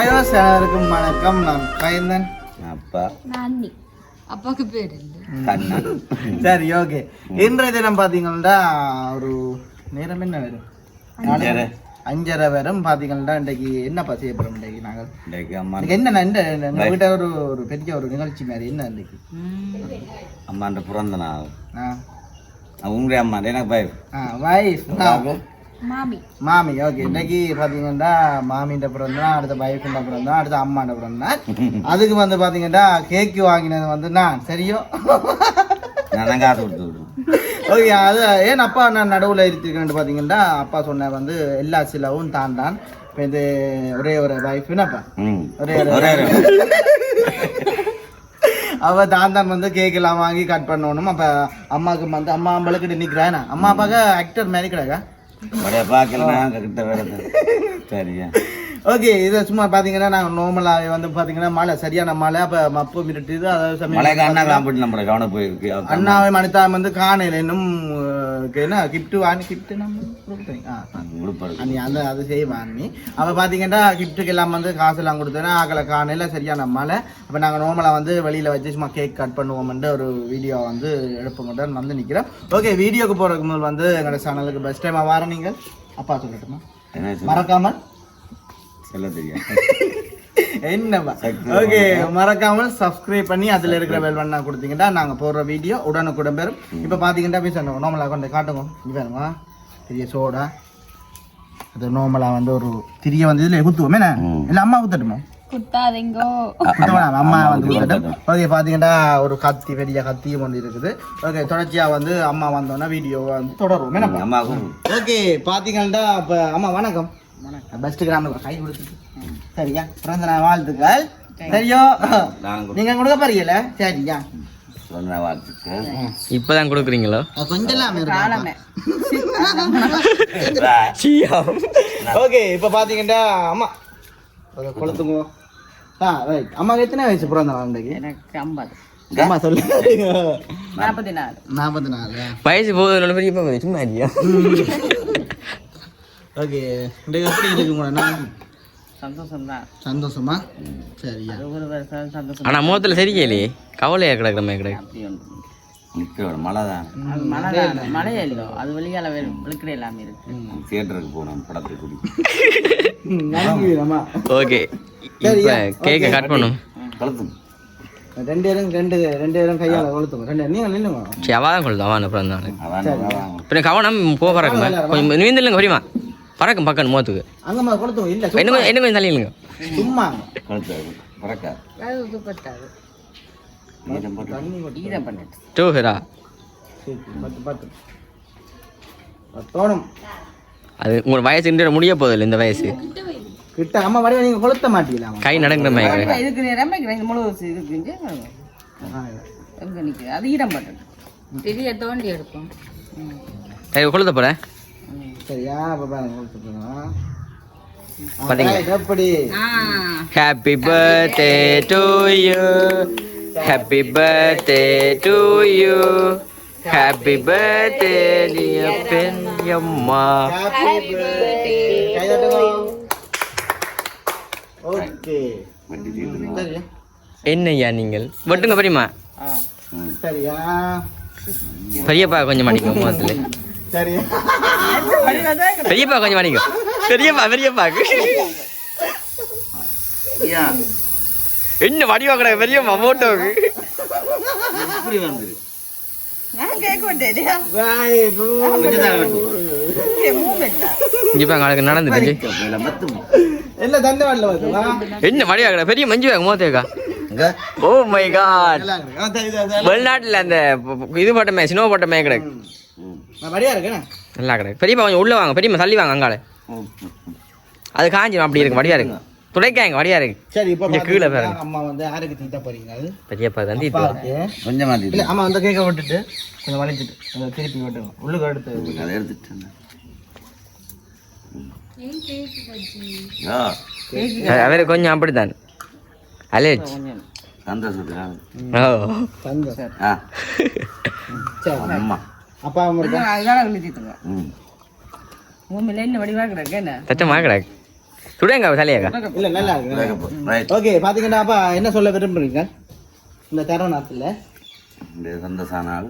வயோஸ் எல்லாருக்கும் வணக்கம். நான் கைந்தன். அப்பா நானி அப்பாக்கு பேர் இல்லை கண்ணன். சரி, ஓகே. இன்றைய தினம் பார்த்தீங்கன்னா ஒரு நேரம் என்ன வரும்? 5:30 வரும். பார்த்தீங்கன்னா இன்றைக்கு என்னப்பா செய்ய போகிறோம்? இன்றைக்கு நாங்கள் என்னென்ன எங்கள் வீட்டை ஒரு பெரிய ஒரு நிகழ்ச்சி மாதிரி என்ன இன்றைக்கு? அம்மாண்ட பிறந்த நாள். உங்களுடைய அம்மா எனக்கு வைஃப் மாமி. ஓகே. இன்றைக்கு பார்த்தீங்கன்னா மாமின்ற பிறந்தா, அடுத்த வைஃப்ன்ற பிறந்தா, அடுத்த அம்மாண்ட பிறந்தா. அதுக்கு வந்து பார்த்தீங்கன்னா கேக்கு வாங்கினது வந்து நான் சரியோ நான் காசு கொடுத்து விடுவேன். ஓகே. அது ஏன் அப்பா நான் நடுவில் இருத்திருக்கேன்னு பார்த்தீங்கன்னா அப்பா சொன்ன வந்து எல்லா சிலவும் தான். இப்போ இது ஒரே ஒரு வைஃப் என்னப்பா ஒரே அவள் தான் வந்து கேக் எல்லாம் வாங்கி கட் பண்ணணும். அப்போ அம்மாவுக்கு வந்து அம்மா அம்பளுக்கிட்ட நிற்கிறேன். அம்மா அப்பாவுக்கு ஆக்டர் மாதிரி கிடையாதா? சரியா? ஓகே. இதை சும்மா பார்த்தீங்கன்னா நாங்கள் நார்மலாக வந்து பார்த்தீங்கன்னா மழை சரியான மழை. அப்போ மப்பு மிரட்டுது. அதாவது சமயம் போயிருக்கு. அண்ணாவை மனிதா வந்து காணையில் இன்னும் என்ன கிஃப்ட்டு வாங்கி கிஃப்ட்டு அந்த அது செய்வாங்க. அப்போ பார்த்தீங்கன்னா கிஃப்ட்டுக்கு எல்லாம் வந்து காசெல்லாம் கொடுத்தேன்னா ஆக்களை காணையில் சரியான மழை. அப்போ நாங்கள் நார்மலாக வந்து வெளியில் வச்சு சும்மா கேக் கட் பண்ணுவோம்ட்டு ஒரு வீடியோ வந்து எடுப்போம்ட்டு வந்து நிற்கிறோம். ஓகே. வீடியோக்கு போகிறதுக்கு முதல் வந்து எங்களோட சேனலுக்கு பெஸ்ட் டைமாக வர நீங்கள் அப்பா சொல்லட்டுமா மறக்காமல் சொல்ல தெரியும் என்னப்பா? ஓகே. மறக்காமல் சப்ஸ்கிரைப் பண்ணி அதில் இருக்கிற பெல் பட்டனை கொடுத்தீங்கன்னா நாங்கள் போடுற வீடியோ உடனுக்குடன் பெறும். இப்போ பார்த்தீங்கன்னா போய் சொன்னோம் நார்மலாக கொண்டு காட்டுங்க. இது வேணுமா பெரிய சோடா? அது நார்மலாக வந்து ஒரு திரிய வந்து இதில் குத்துவோம். என்ன இல்லை அம்மா குத்தட்டுமா? அம்மா வந்து குத்தட்டும். ஓகே. பார்த்தீங்கன்னா ஒரு கத்தி பெரிய கத்தியும் வந்து இருக்குது. ஓகே. தொடர்ச்சியாக வந்து அம்மா வந்தோன்னா வீடியோ வந்து தொடருவோம். என்னப்பா? ஓகே. பார்த்தீங்கன்னா இப்போ அம்மா வணக்கம். பெஸ்ட் கிராம கை கொடுத்து சரியா? பிறந்த நாள் வாழ்த்துக்கள். சரியோ? நீங்க கொடுக்க பாருங்கல? சரியா? இப்பதான் கொடுக்குறீங்களோ? கொஞ்சம் ஓகே. இப்ப பாத்தீங்கன்னா அம்மா கொளுத்துங்க. அம்மாக்கு எத்தனை வயசு பிறந்த நாள்? எனக்கு 50. அம்மா சொல்லு. 44 வயசு போகுது சும்மா இல்லையா? ஓகே. எப்படி இருக்குங்களா? சந்தோஷமா? சரியா? ஆனா முகத்துல சரிக்கலையே, கவலையா கிடக்குற மாதிரி கிடக்கு. மழைதான். மழையே இல்லை, அது வெளியால விழுக்கிற எல்லாமே இருக்கு. தியேட்டருக்கு போனோம் படத்துக்கு. ஓகே. இப்ப கேக்க கட் பண்ணும். கலத்தும் ரெண்டு பேரும் கையால கொளுத்துங்க. நீங்க நில்லுங்க. சரி, அவாதான் கொளுத்து. அவான பிறந்தான் பின்ன கவனம் போ பறக்குங்க. கொஞ்சம் நீந்தலுங்க பெரியமா. பறக்கும் பக்கம் முகத்துக்கு அங்கம்மா கொளுத்துங்க. இல்ல என்ன கொஞ்சம் தள்ளிடுங்க. சும்மா கலத்தாது பறக்கா டூஹரா தோணும். அது உங்களோட வயசு இன்று முடிய போதில்லை. இந்த வயசு கிட்ட அம்மா வடிவ நீங்க கொளுத்த மாட்டீங்களா? கை நடக்கிற மாதிரி அது ஈரம் பண்றது பெரிய தோண்டி எடுக்கும். கொளுத்த போறேன். சரியா? கொளுத்துங்க. எப்படி? Happy birthday to you, happy birthday to you, happy birthday dear பெரியம்மா. ஓகே. என்னய்யா நீங்கள் வெட்டுங்க பெரியம்மா. சரியா? பெரியப்பா கொஞ்சம் மாட்டிக்கோ முகத்துல. சரியா? பெரியப்பா கொஞ்சம் மாட்டிக்கோ. பெரியப்பாக்கு என்ன வடிவா கிடக்கு பெரியம்மா போட்டோக்கு. இப்படி வந்து நடந்துட்டு என்ன வடிவா கிடக்கு பெரிய மஞ்சு வாங்க மோத்தேக்கா. Oh my God. வெளிநாட்டுல அந்த இது போட்டமே சினோ போட்டமே கிடக்கு. நல்லா கிடக்கு. பெரியப்பா கொஞ்சம் உள்ள வாங்க. பெரியம்மா தள்ளி வாங்க. அங்கால அது காஞ்சிடும். அப்படி இருக்கு. வடிவா இருக்கு. துடைக்காங்க வடிவா இருக்கு. சரி. இப்போ கீழே பாருங்க. அம்மா வந்து யாருக்கு தீட்ட போறீங்க? பெரியப்பா தான் தீட்டு. கொஞ்சம் மாத்தி அம்மா வந்து கேக்க விட்டுட்டு கொஞ்சம் வளைச்சிட்டு திருப்பி விட்டுங்க. உள்ளுக்கு எடுத்து அதை எடுத்துட்டு அவரு கொஞ்சம் அப்படித்தான் அலேஜ். சந்தோஷம். அம்மா அப்பா அதனால விழுத்திட்டுங்க. பூமியில என்ன வடிவா கிடக்கு. என்ன தச்சமா கிடக்கு. சுடேங்க தலையாக்கா இல்ல நல்லா இருக்கு ரைட் ஓகே பாத்தீங்கன்னா அப்பா என்ன சொல்ல விரும்புறீங்க இந்த தருணத்துல இந்த சந்தோஷான ஆள்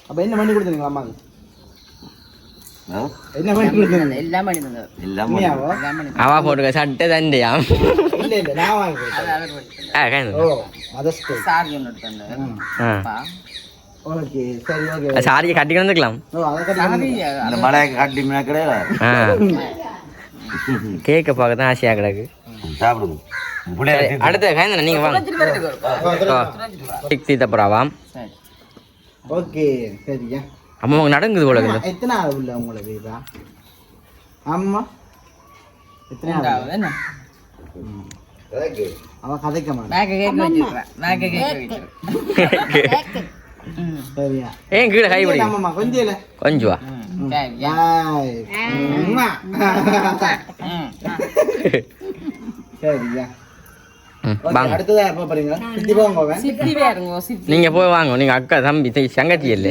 அப்ப என்ன பண்ணி கொடுத்தீங்களா அம்மாக்கு ஓ, என்ன பண்ணி கொடுத்தீங்க எல்லாம் பண்ணி தந்தவர் எல்லாம் உண்மையாவோ? அவா போட்டுக்க சட்டை தண்டையா இல்ல இல்ல நான் வாங்கி கொடுத்தேன். அவர் பண்ணி ஓ மதஸ்து சாரி ஒன்று தந்தவர் அப்பா ஓகே சரி ஓகே சாரியை கட்டிக்க வந்துக்கலாம் ஓ அதை கட்டி சாரி இந்த மழை காட்டி கிடையாது கேக்க பார்க்க தான் ஆசையா கிடக்கு சாப்பிடுங்க பிள்ளைய அடுத்த கைந்தன நீங்க வாங்க தீத்தப்புறாவாம் சரி ஓகே சரியா அம்மா உங்க நடங்குது போல இருக்குது எத்தனை ஆள் உள்ள உங்களுக்கு இதா ஆமா எத்தனை ஆள் ரெண்டாவது என்ன அவ கதைக்க மாட்டான் பேக்க கேக் வச்சிருக்கிறேன் பேக்க கேக் வச்சிருக்கிறேன் சரியா ஏன் கீழே கை பிடி ஆமாம்மா கொஞ்சம் இல்ல கொஞ்சம் வா சரியா ஆய். உம்மா. சரியா ஓகே, வாங்க அடுத்ததா எப்ப போறீங்க சித்தி போங்க சித்தி வேறுங்க சித்தி நீங்க போய் வாங்க நீங்க அக்கா தம்பி தங்கச்சி இல்லை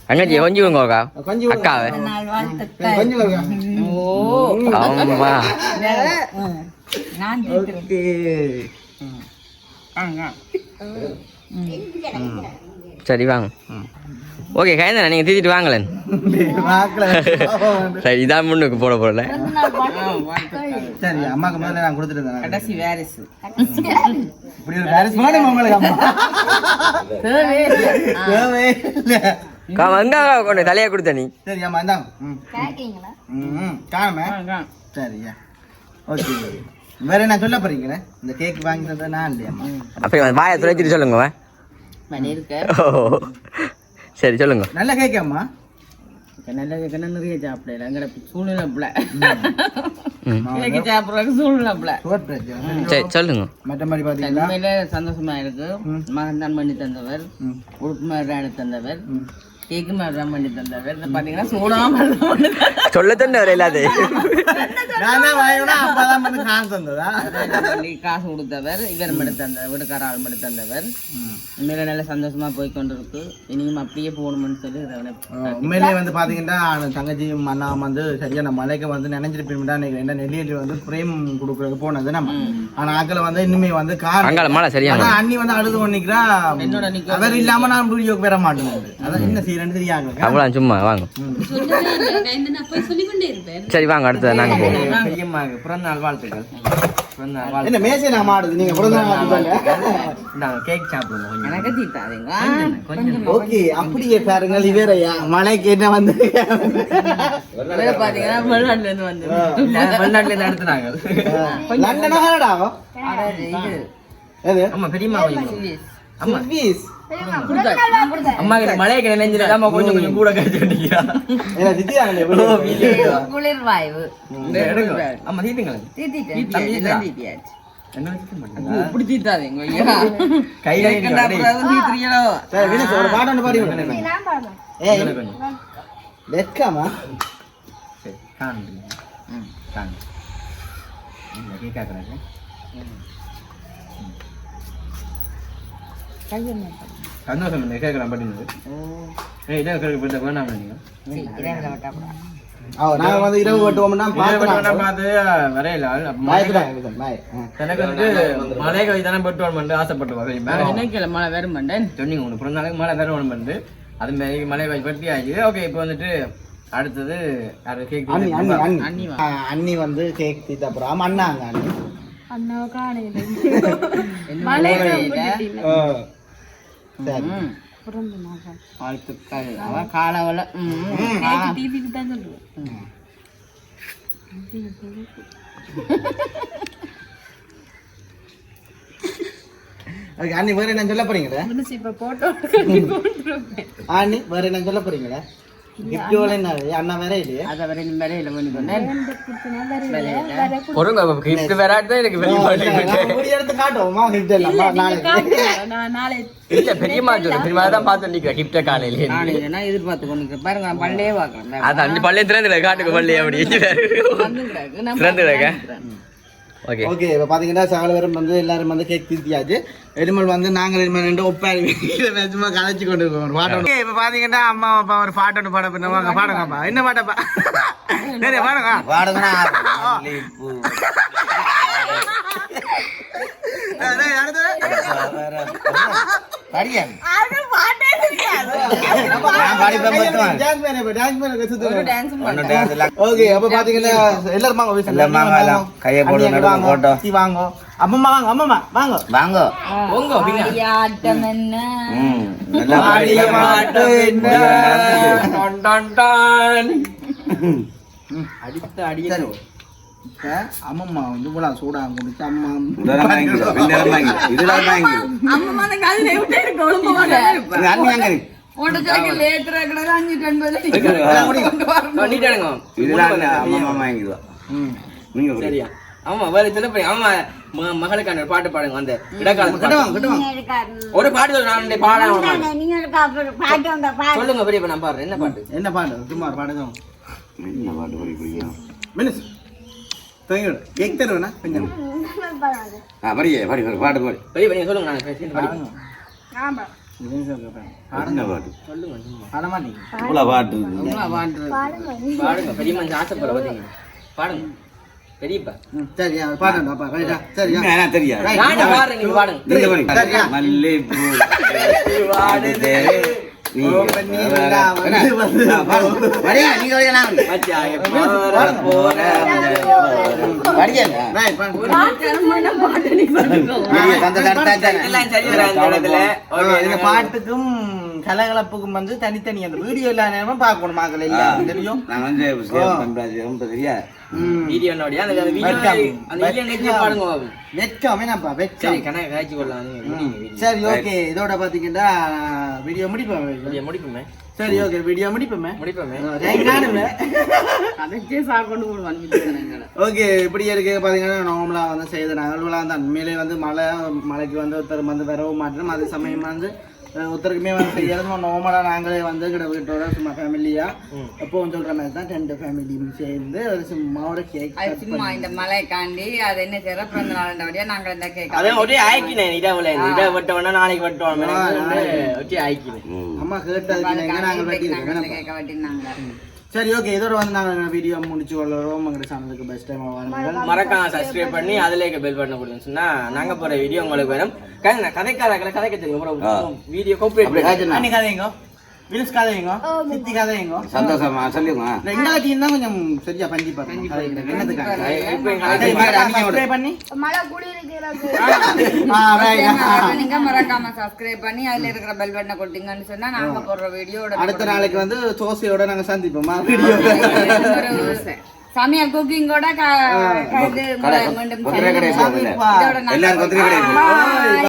தங்கச்சி கொஞ்சம் அக்கா கொஞ்சம் அக்காவை கொஞ்சம் வருங்க. ஓ ஆமா நான் ஓகே சரி வாங்க ஓகே கைந்தன நீங்க தீத்திட்டு வாங்கலேன் வாக்குல. சரி இதான் முன்னுக்கு போட போறல சரி அம்மாக்கு முதல்ல நான் கொடுத்துட்டு கடைசி வாரிசு இப்படி ஒரு பேரண்ட்ஸ் மாதிரி உங்களுக்கு அம்மா தேவை இல்ல. எங்க கொண்டு தலையா கொடுத்த நீ சரி அம்மா இந்தாங்க காணுமே சரியா ஓகே வேற என்ன சொல்ல போறீங்களே இந்த கேக் வாங்கி தந்தா நான் இல்லையாம்மா அப்ப வாயை துளைச்சிட்டு சொல்லுங்க வா. மணி இருக்க ஓ சரி சொல்லுங்க நல்ல கேக் அம்மா நல்ல கேட்க நிறைய சாப்பிடல எங்கட சூழ்நிலை பிள்ளை கேக்கு சாப்பிட்றதுக்கு சூழ்நிலை பிள்ளை ஷோர்ட் பிரச்சனை சரி சொல்லுங்க மற்ற மாதிரி பாத்தீங்களா உண்மையில சந்தோஷமா இருக்கு மகன் தான் பண்ணி தந்தவர் உடுப்பு மாதிரி எடுத்து தந்தவர் கேக்கு மாதிரி தான் பண்ணி தந்தவர் இதை பாத்தீங்கன்னா சூடாம சொல்ல தண்ணி வர இல்லாது நான் தான் வாங்கினா அப்பா தான் பண்ணி காசு தந்ததா காசு கொடுத்தவர் இவர் மட்டும் தந்தவர் வீட்டுக்கார ஆள் மட்டும் தந்தவர் உண்மையில நல்ல சந்தோஷமா போய் கொண்டிருக்கு இனியும் அப்படியே போகணும்னு சொல்லி உண்மையிலேயே வந்து பாத்தீங்கன்னா தங்கச்சியும் அண்ணா வந்து சரியான மலைக்கு வந்து நினைஞ்சிருப்பீங்க என்ன நெல்லியில் வந்து பிரேம் கொடுக்கறது போனது நம்ம ஆனா ஆக்களை வந்து இனிமே வந்து கார் அங்கால மழை சரியான அதான் அண்ணி வந்து அழுது கொண்டிக்கிறா என்னோட நிக்க அவர் இல்லாம நான் வீடியோக்கு வர மாட்டேன் அதான் என்ன செய்யறேன்னு தெரியாங்க அவ்வளோ சும்மா வாங்க சரி வாங்க அடுத்தது நாங்க போவோம் பெரியம்மாக்கு பிறந்த நாள் வாழ்த்துக்கள் என்ன மேசை நான் மாடுது நீங்க பிறந்த நாள் வாழ்த்துக்கள் கேக் சாப்பிடுங்க எனக்கு தீட்டாதீங்க ஓகே அப்படியே பாருங்கள் இவரையா மலைக்கு என்ன வந்து பாத்தீங்கன்னா வெளிநாட்டுல இருந்து வந்து வெளிநாட்டுல இருந்து நடத்துனாங்க லண்டனா கனடாவோ இது எது அம்மா பெரியம்மா அம்மா ஃபீஸ் அம்மா கிட்ட மழைக்கு நினைஞ்சிட்டு நம்ம கொஞ்சம் கொஞ்சம் கூட கழிச்சு வேண்டியா என்ன திட்டியாங்களே குளிர் வாய்வு அம்மா தீட்டுங்களேன் தீட்டியாச்சு என்ன வச்சுக்க மாட்டாங்க இப்படி தீட்டாதீங்க ஐயா கையில தீத்துறீங்களோ சரி வினேஷ் ஒரு பாட்டு ஒன்று பாடி விடுங்க ஏய் லெட்காமா சரி காணு காணு கேட்காது சந்தோஷம் கேட்கலாம் பாட்டினது ஏய் இதான் கேட்க வேணாம் நாங்க வந்து இரவு வெட்டுவோம்னா பார்த்து வரையில எனக்கு வந்து மழை கவி தானே பெட்டுவான் ஆசைப்பட்டு என்னைக்கு மழை வரும் மண்டன் சொன்னீங்க உனக்கு பிறந்த நாளைக்கு மழை வேற ஒன்று வந்து அது மாதிரி மழை கவி பற்றி ஆச்சு ஓகே இப்போ வந்துட்டு அடுத்தது அது கேக் அண்ணி அண்ணி அண்ணி அண்ணி அண்ணி வந்து கேக் தீத்த அப்புறம் அண்ணாங்க அண்ணி சரி வாழ்த்துக்கள் அவன் காலவல ஓகே அண்ணி வேற என்ன சொல்ல போறீங்களா அண்ணி வேற என்ன சொல்ல போறீங்களா கிஃப்ட் என்ன அண்ணா வேற இல்லையா அதை வரை வேலையில பண்ணி கொண்டேன் பொருங்க கிஃப்ட் வேறாட்டு தான் எனக்கு ஒரு எடுத்து காட்டுவோமா கிஃப்ட் எல்லாம் நாளைக்கு இல்ல பெரியம்மா சொல்லு பெரியம்மா தான் பார்த்து நிக்கிறேன் கிஃப்ட காலையில நாளைக்கு எதிர்பார்த்து கொண்டு பாருங்க நான் பள்ளியே பார்க்கறேன் அது அஞ்சு பள்ளியை திறந்துல காட்டுக்கு பள்ளி அப்படி திறந்து கிடக்க ஓகே ஓகே இப்போ பார்த்தீங்கன்னா சகலவரும் வந்து எல்லாரும் வந்து கேக் தீர்த்தியாச்சு எருமல் வந்து நாங்கள் எருமல் ரெண்டு ஒப்பாரி சும்மா கலைச்சி கொண்டு இருக்கோம் ஒரு பாட்டு ஓகே இப்போ பார்த்தீங்கன்னா அம்மா அப்பா ஒரு பாட்டு ஒன்று பாட பண்ணுவாங்க பாடுங்கப்பா என்ன பாட்டப்பா சரி பாடுங்க பாடுங்கண்ணா ஓகே அப்ப பாத்தீங்கன்னா எல்லாரும் கையை போட்டு வாங்க அம்மம்மா வாங்க அம்மம்மா வாங்க வாங்க ஆட்டம் என்ன அடித்த அடிய அம்மம்மா வந்து போல சூடா குடிச்சு அம்மா இதெல்லாம் அம்மா அந்த காதுல விட்டு இருக்கு ஒழுங்கு சரியா ஆமா வேற சில ஆமா மகளுக்கான ஒரு பாட்டு பாடுங்க அந்த இடக்காலத்து ஒரு பாட்டு நான் பாட சொல்லுங்க பெரிய நான் பாடுறேன் என்ன பாட்டு என்ன பாட்டு சும்மா பாடுங்க என்ன பாட்டு படிக்கிறீங்க மினிஸ் கேக் தருவேண்ணா கொஞ்சம் படியே படி பாட்டு பாடி பெரிய பெரிய சொல்லுங்க நான் பாடுங்க பாட்டு சொல்லுங்க பாட மாட்டீங்க பாட்டு பாடுங்க பெரிய மனுஷன் ஆசைப்படுற பார்த்தீங்க பாடுங்க பெரியப்பா சரியா பாடுங்க அப்பா ரைட்டா சரியா தெரியா நான் பாடுறேன் நீங்க பாடுங்க நீங்க பாடுங்க மல்லிப்பூ வாடுதே பாட்டுக்கும் கலகலப்புக்கும் வந்து தனித்தனி அந்த வீடியோ எல்லா நேரமும் பார்க்கணும் மக்கள் எல்லாம் தெரியும் நான் வந்து தெரியா வீடியோ என்னோட அந்த வீடியோ பாடுங்க வெட்கம் என்னப்பா வெட்கம் சரி கணக்கு காய்ச்சி கொள்ளலாம் சரி ஓகே இதோட பாத்தீங்கன்னா வீடியோ முடிப்போம் முடிப்புமே சரி ஓகே வீடியோ முடிப்போமே அதுக்கே சாப்பிட்டு வந்துட்டு ஓகே இப்படி இருக்கு பாத்தீங்கன்னா நார்மலா வந்து செய்த நகழ்வுலாம் தான் உண்மையிலே வந்து மழைக்கு வந்து ஒருத்தர் வந்து வரவும் மாட்டோம் அதே சமயம் வந்து ஒருத்தருக்குமே வந்து செய்யறது நார்மலா நாங்களே வந்து கிட்ட வீட்டோட சும்மா ஃபேமிலியா எப்பவும் சொல்ற மாதிரி தான் 2 ஃபேமிலியும் சேர்ந்து ஒரு சும்மாவோட கேக் சும்மா இந்த மலைக்காண்டி அது என்ன செய்யற பிறந்த நாள் நாங்க இந்த கேக் அதான் ஒரே ஆயிக்கினேன் இதை வெட்டவனா நாளைக்கு வெட்டுவோம் ஒரே ஆயிக்கினேன் அம்மா கேட்டதுக்கு நாங்கள் வெட்டி கேட்க வெட்டினாங்க சரி ஓகே இதோட வந்து நாங்கள் வீடியோ முடிச்சு கொள்ளுறோம் உங்களோட சேனலுக்கு பெஸ்ட் டைம் மறக்காம சப்ஸ்கிரைப் பண்ணி அதுல பெல் பட்டன் கொடுங்க சொன்னா நாங்க போற வீடியோ உங்களுக்கு வேணும் கதைக்காரங்களை கதைக்க தெரியும் வீடியோ கோஆபரேட் கதைங்க வில்ஸ் கதைங்க சித்தி கதைங்க சந்தோஷமா சொல்லுங்க எங்க டீம் தான் கொஞ்சம் சரியா பண்ணி பாருங்க பண்ணி நீங்க மறக்காம சப்ஸ்கிரைப் பண்ணி அதுல இருக்கிற பெல் பட்டனை கொடுத்தீங்கன்னு சொன்னா நாங்க போடுற வீடியோட அடுத்த நாளைக்கு வந்து சோசியோட நாங்க சந்திப்போமா வீடியோ சமையல் குக்கிங் கூட எல்லாரும்